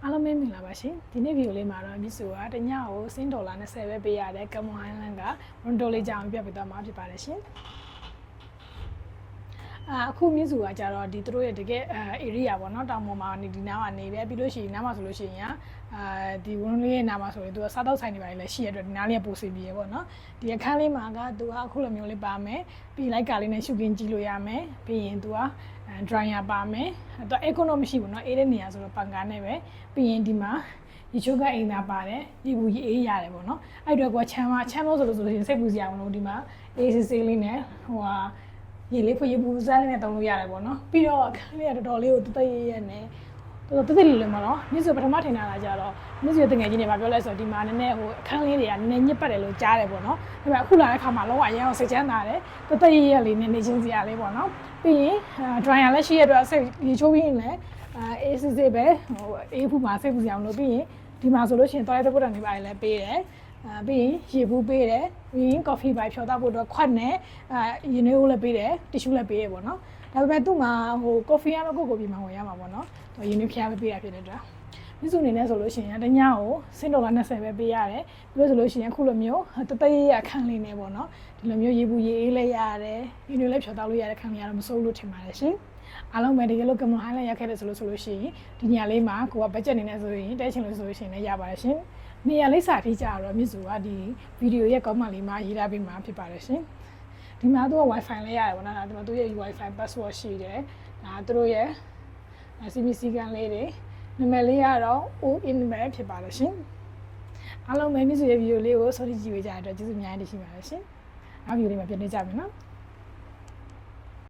အားလုံးမင်္ဂလာပါရှင်ဒီနေ့ဗီဒီယိုလေးမှာတော့မြစ်စုကတညကိုစင်းဒေါ်လာ20ပဲပေးရတဲ့ကမ္ဘောဟိုင်းလန်ကဝန်တိုလေးကြောင်ပြပြသွားမှာဖြစ်ပါတယ်ရှင်အခုမြစ်စုကကြတော့ဒီသူတို့ရဲ့တကယ်area ပေါ့နော်တောင်ပေါ်မှာနေဒီနားမှာနေပဲပြီးလို့ရှိရင်နားမှာဆိုလို့ရှိရင်ဒီဝန်လေးရဲ့နားမှာဆိုရင်သူကစားတော့ဆိုင်နေပါလေရှိရတဲ့ဒီနားလေးကပိုစီပြီးရပေါ့နော်ဒီအခန်းလေးမှာကသူကအခုလိုမျိုးလေးပါမယ်ပြီးလိုက်ကလေးနဲ့ရှုကင်းကြည့်လို့ရမယ်ပြီးရင်သူကdryer ပါမယ်သူ economy မရှိဘူးเนาะအေးတဲ့နေရာဆိုတော့ပန်ကားနဲ့ပဲပြီးရင်ဒီမှာရေချိုးကအိမ်သာပါတယ်ရေဘူးရေအေးရတယ်ပေါ့เนาะအဲ့တော့ကချမ်းလို့ဆိုလို့ရင်စိတ်ပူစရာမလိုဒီမှာအေးစစ်စစ်လေးနဲ့ဟိုဟာရေလေးဖွေးပူစမ်းလေးနဲ့တုံးလို့ရတယ်ပေါ့เนาะပြီးတော့အခန်းလေးကတော်တော်လေးကိုတသက်ရရနဲ့တော်တော်တသက်လေးလည်းမနော်မြစ်ဆိုပထမထင်တာကကြတော့မြစ်ဆိုတငယ်ချင်းတွေမှာပြောလဲဆိုဒီမှာနည်းနည်းဟိုအခန်းလေးတွေကနည်းနည်းညစ်ပတ်တယ်လို့ကြားတယ်ပေါ့နော်ဒါပေမဲ့အခုလာတဲ့ခါမှာလုံးဝအရင်အောင်စိတ်ချမ်းသာတယ်တသက်ရရလေးနဲ့နေချင်းစရာလေးပေါ့နော်ပြီးရင် dryer လည်းရှိရတဲ့အတွက်စိတ်ရေချိုးပြီးရင်လည်းအေးစစ်စစ်ပဲဟိုအေးဖူးမှာစိတ်ပူစရာမလိုပြီးရင်ဒီမှာဆိုလို့ရှိရင်toilet paper တွေပါလည်းပေးတယ်ပြီးရင်ရေဘူးပေးတယ်ပြီးရင် coffee ပါဖြော်တောက်ဖို့အတွက်ခွက်နဲ့ရေနွေးဦးလည်းပေးတယ် tissue လည်းပေးတယ်ပေါ့နော်ဒါပေမဲ့သူ့မှာဟို coffee ကတော့ကိုပြီးမှဝင်ရမှာပေါ့နော်ရေနွေးဖျားပဲပေးတာဖြစ်တဲ့အတွက်မြစ်စုအနေနဲ့ဆိုလို့ရှိရင်တညကိုစင်ဒေါ်လာ20ပဲပေးရတယ်ပြီးလို့ဆိုလို့ရှိရင်အခုလိုမျိုးတသက်ရရအခန်းလေးနဲ့ပေါ့နော်ဒီလိုမျိုးရေဘူးရေအေးလည်းရတယ်ရေနွေးလည်းဖြော်တောက်လို့ရတဲ့ခန်းလေးကတော့မစိုးလို့ထင်ပါတယ်ရှင်အားလုံးပဲတကယ်လို့ကမ္ဘောဟိုင်းလည်းရခဲ့တယ်ဆိုလို့ရှိရင်ဒီညလေးမှာကိုကဘတ်ဂျက်အနေနဲ့ဆိုရင်တဲချင်လို့ဆိုလို့ရှိရင်လည်းရပါတယ်ရှင်နေရာလိပ်စာထိကြတော့မြစ်စုကဒီဗီဒီယိုရဲ့ကောက်မှလေးမှာရေးထားပေးမှာဖြစ်ပါတယ်ရှင်ဒီမှာသူက wifi လည်းရတယ်ပေါ့နော်ဒီမှာသူရဲ့ wifi password ရှိတယ်ဒါသူတို့ရဲ့ CBC ကန်လေးတွေနာမည်လေးကတော့ O-in ပဲဖြစ်ပါတယ်ရှင်အားလုံးပဲမြစ်စုရဲ့ဗီဒီယိုလေးကိုစောင့်ကြည့်ကြတဲ့အတွက်ကျေးဇူးအများကြီးတင်ရှိပါတယ်ရှင်နောက်ဗီဒီယိုလေးမှာပြန်တွေ့ကြမယ်နော်